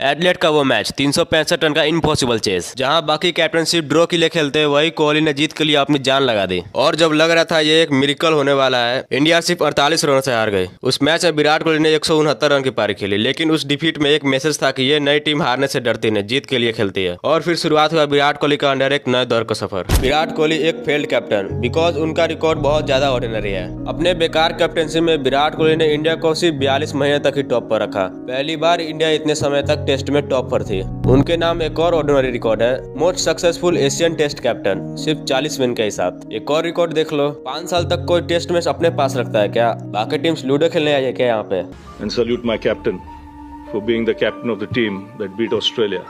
एडलेट का वो match 365 run का इम्पॉसिबल चेस, जहां बाकी कैप्टनशिप ड्रॉ के लिए खेलते, वही कोहली ने जीत के लिए अपनी जान लगा दी। और जब लग रहा था ये एक मिरेकल होने वाला है, इंडिया सिर्फ 48 रनों से हार गई। उस मैच में विराट कोहली ने 169 रन की पारी खेली, लेकिन उस डिफीट में एक मैसेज था कि ये नई टीम हारने से डरती नहीं, जीत के लिए खेलती है। और फिर शुरुआत हुआ विराट कोहली का अंडर एक नए दौर का सफर। विराट कोहली एक फेल्ड कैप्टन, बिकॉज उनका रिकॉर्ड बहुत ज्यादा ऑर्डिनरी है। अपने बेकार कैप्टनसी में विराट कोहली ने इंडिया को सिर्फ 42 महीने तक ही टॉप पर रखा। पहली बार इंडिया इतने समय तक टेस्ट में टॉप पर थी। उनके नाम एक और ऑर्डिनरी रिकॉर्ड है, most successful Asian test captain, सिर्फ 40 विन के साथ। एक और रिकॉर्ड देख लो, 5 साल तक कोई टेस्ट मैच अपने पास रखता है क्या? बाकी टीम्स लूडो खेलने आई है क्या यहाँ पे? And salute my captain for being the captain of the team that beat Australia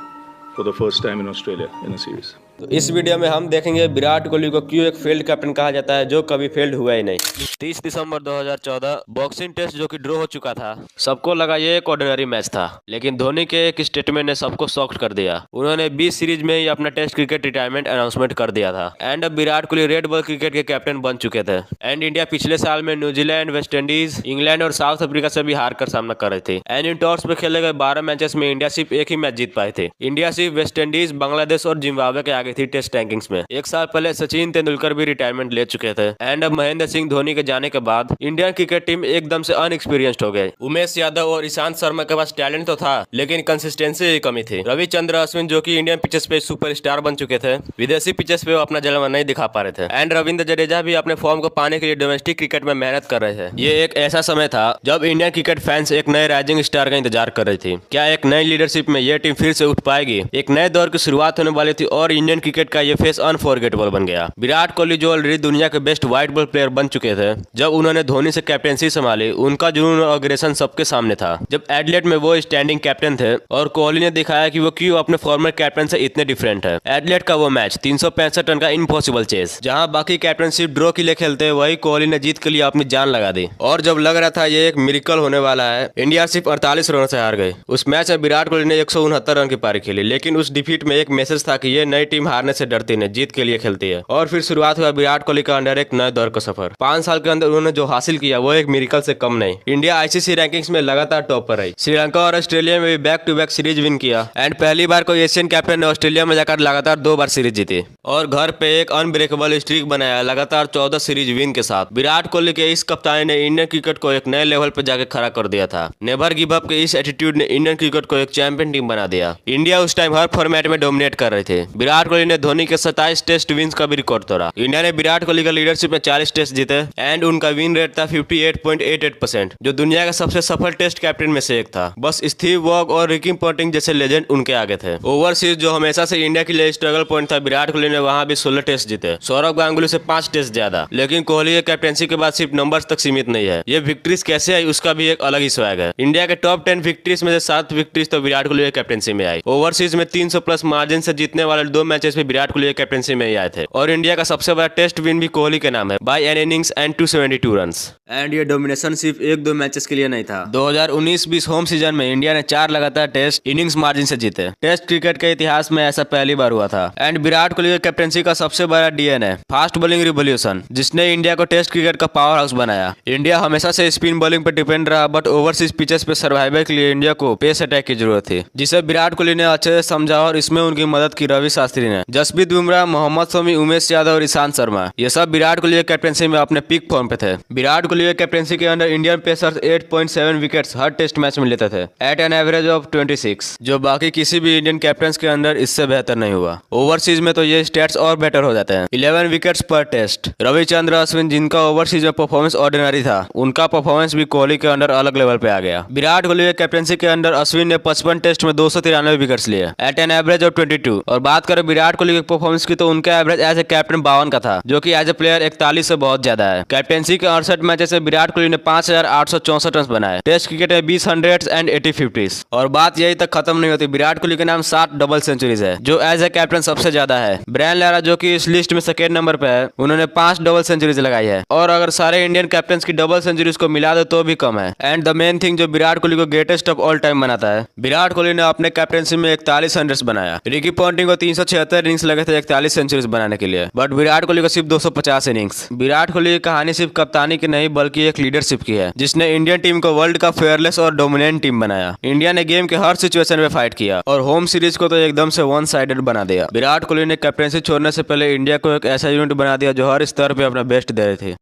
for the first time in Australia in a series. तो इस वीडियो में हम देखेंगे विराट कोहली को क्यों एक फेल्ड कैप्टन कहा जाता है, जो कभी फेल्ड हुआ ही नहीं। 30 दिसंबर 2014 बॉक्सिंग टेस्ट जो कि ड्रॉ हो चुका था। सबको लगा ये एक ऑर्डिनरी मैच था, लेकिन धोनी के एक स्टेटमेंट ने सबको शॉक्ड कर दिया। उन्होंने 20 सीरीज में ही अपना टेस्ट क्रिकेट रिटायरमेंट अनाउंसमेंट कर दिया था। एंड अब Virat Kohli red ball cricket के कैप्टन बन चुके थे। एंड इंडिया पिछले साल में न्यूजीलैंड, वेस्ट इंडीज, इंग्लैंड और साउथ अफ्रीका से भी हार कर सामना कर रही थी। एंड इन टॉस में खेले गए 12 मैचेस में इंडिया सिर्फ एक ही मैच जीत पाई थी। इंडिया सिर्फ वेस्ट इंडीज, बांग्लादेश और जिम्बाब्वे के आगे थी टेस्ट रैंकिंग्स में। एक साल पहले सचिन तेंदुलकर भी रिटायरमेंट ले चुके थे। एंड अब महेंद्र सिंह धोनी के जाने के बाद इंडियन क्रिकेट टीम एकदम से अनएक्सपीरियंस्ड हो गए। उमेश यादव और ईशांत शर्मा के पास टैलेंट तो था, लेकिन कंसिस्टेंसी की कमी थी। रविचंद्र अश्विन जो कि इंडियन पिचेस पे सुपरस्टार बन चुके थे, विदेशी पिचेस पे वो अपना जलवा नहीं दिखा पा रहे थे। एंड रविंद्र जडेजा भी अपने फॉर्म को पाने के लिए डोमेस्टिक क्रिकेट में मेहनत कर रहे थे। ये एक ऐसा समय था जब इंडियन क्रिकेट फैंस एक नए राइजिंग स्टार का इंतजार कर रही थी। क्या एक नई लीडरशिप में ये टीम फिर से उठ पाएगी? एक नए दौर की शुरुआत होने वाली थी और इंडियन क्रिकेट का ये फेस अनफॉरगेटेबल बन गया। विराट कोहली जो ऑलरेडी दुनिया के बेस्ट व्हाइट बॉल प्लेयर बन चुके थे, जब उन्होंने धोनी से कैप्टेंसी संभाली, उनका जुनून और अग्रेशन सबके सामने था। जब एडलेट में वो स्टैंडिंग कैप्टन थे और कोहली ने दिखाया कि वो क्यों अपने फॉर्मर कैप्टन से इतने डिफरेंट है। एडलेट का वो मैच 365 रन का इम्पॉसिबल चेस, जहां बाकी कैप्टनशिप ड्रॉ के लिए खेलते, वही कोहली ने जीत के लिए अपनी जान लगा दी। और जब लग रहा था ये एक मिरेकल होने वाला है, इंडिया सिर्फ 48 रनों से हार गई। उस मैच में विराट कोहली ने 169 रन की पारी खेली, लेकिन उस डिफीट में एक मैसेज था कि ये नई टीम हारने से डरती नहीं, जीत के लिए खेलती है। और फिर शुरुआत हुआ विराट कोहली का अंडर एक नए दौर का सफर। 5 साल के अंदर उन्होंने जो हासिल किया वो एक मिरेकल से कम नहीं। इंडिया आईसीसी रैंकिंग्स में लगातार टॉप पर रही। श्रीलंका और ऑस्ट्रेलिया में भी back to back series win किया। एंड पहली बार कोई एशियन कैप्टन ने ऑस्ट्रेलिया में जाकर लगातार 2 बार सीरीज जीती और घर पे एक अनब्रेकेबल स्ट्रीक बनाया लगातार 14 सीरीज विन के साथ। विराट कोहली के इस कप्तानी ने इंडियन क्रिकेट को एक नए लेवल पर जाकर खड़ा कर दिया था। नेवर गिव अप के इस एटीट्यूड ने इंडियन क्रिकेट को एक चैंपियन टीम बना दिया। इंडिया उस टाइम हर फॉर्मेट में डोमिनेट कर रहे थे। विराट कोहली ने धोनी के 27 टेस्ट विन्स का भी रिकॉर्ड तोड़ा। इंडिया ने विराट कोहली का लीडरशिप में 40 टेस्ट जीते एंड उनका विन रेट था 58.88%, जो दुनिया का सबसे सफल टेस्ट कैप्टन में से एक था। बस स्टीव वॉग और रिकी पोंटिंग जैसे लेजेंड उनके आगे थे। ओवरसीज जो हमेशा से इंडिया के लिए स्ट्रगल पॉइंट था, विराट कोहली ने वहां भी 16 टेस्ट जीते, सौरव गांगुली से 5 टेस्ट ज्यादा। लेकिन कोहली के कैप्टनसी के बाद सिर्फ नंबर्स तक सीमित नहीं है, ये विक्ट्रीज कैसे आई उसका भी एक अलग ही स्वैग है। इंडिया के टॉप 10 विक्ट्रीज में से 7 विक्ट्रीज तो विराट कोहली के कैप्टनसी में आई। ओवरसीज में 300 प्लस मार्जिन से जीतने वाले 2 मैचेस में विराट कोहली के कैप्टनसी में ही आए थे। और इंडिया का सबसे बड़ा टेस्ट विन भी कोहली के नाम है, by an innings and 272 runs. And ये डोमिनेशन सिर्फ 1-2 मैचेस के लिए नहीं था। 2019-20 होम सीजन में इंडिया ने 4 लगातार टेस्ट इनिंग्स मार्जिन से जीते। टेस्ट क्रिकेट के इतिहास में ऐसा पहली बार हुआ था। एंड विराट कोहली के कैप्टनसी का सबसे बड़ा डीएन है फास्ट बॉलिंग रिवॉल्यूशन, जिसने इंडिया को टेस्ट क्रिकेट का पावर हाउस बनाया। इंडिया हमेशा से स्पिन बॉलिंग पर डिपेंड रहा, बट ओवरसीज पिचेस पे सर्वाइवल के लिए इंडिया को पेस अटैक की जरूरत थी, जिसे विराट कोहली ने अच्छे से समझा और इसमें उनकी मदद की रवि शास्त्री ने। जसप्रीत बुमराह, मोहम्मद शमी, उमेश यादव और ईशांत शर्मा, ये सब विराट कोहली के कैप्टनसी में अपने पीक फॉर्म पे थे। विराट कोहली के कैप्टनसी के अंदर इंडियन पेसर्स 8.7 विकेट्स हर टेस्ट मैच में लेते थे एट एन एवरेज ऑफ 26, जो बाकी किसी भी इंडियन कैप्टन्स के अंदर इससे बेहतर नहीं हुआ। ओवरसीज में तो ये स्टैट्स और बेटर हो जाते हैं। 11 विकेट्स पर टेस्ट। रविचंद्र अश्विन, जिनका ओवरसीज में परफॉर्मेंस ऑर्डिनरी था, उनका परफॉर्मेंस भी कोहली के अंदर अलग लेवल पे आ गया। विराट कोहली के कैप्टनसी के अंदर अश्विन ने 55 टेस्ट में 293 विकेट्स लिए एट एन एवरेज ऑफ 22। और बात करें विराट कोहली के परफॉर्मेंस की, तो उनका एवरेज एज ए कैप्टन 52 का था, जो कि एज ए प्लेयर 41 से बहुत ज्यादा है। कैप्टनसी के 68 मैचेस में विराट कोहली ने 5864 रन बनाए। टेस्ट क्रिकेट में 20 100s एंड 80 50s। और बात यही तक खत्म नहीं होती, विराट कोहली के नाम 7 डबल सेंचुरीज है, जो एज ए कैप्टन सबसे ज्यादा है। ब्रायन लारा जो कि इस लिस्ट में सेकेंड नंबर पे है, उन्होंने 5 डबल सेंचुरीज लगाई है। और अगर सारे इंडियन कैप्टन की डबल सेंचुरीज को मिला दो तो भी कम है। एंड द मेन थिंग जो विराट कोहली को ग्रेटेस्ट ऑफ ऑल टाइम बनाता है, विराट कोहली ने अपने कैप्टनसी में 41 100s बनाया। रिकी पोंटिंग को 376 171 इनिंग्स लगे थे 41 सेंचुरीज बनाने के लिए, बट विराट कोहली को सिर्फ 250 इनिंग्स। विराट कोहली की कहानी सिर्फ कप्तानी की नहीं बल्कि एक लीडरशिप की है, जिसने इंडियन टीम को वर्ल्ड का फेयरलेस और डोमिनेंट टीम बनाया। इंडिया ने गेम के हर सिचुएशन में फाइट किया और होम सीरीज को तो एकदम से वन साइडेड बना दिया। विराट कोहली ने कैप्टेंसी छोड़ने से पहले इंडिया को एक ऐसा यूनिट बना दिया जो हर स्तर पे अपना बेस्ट दे रहे थे।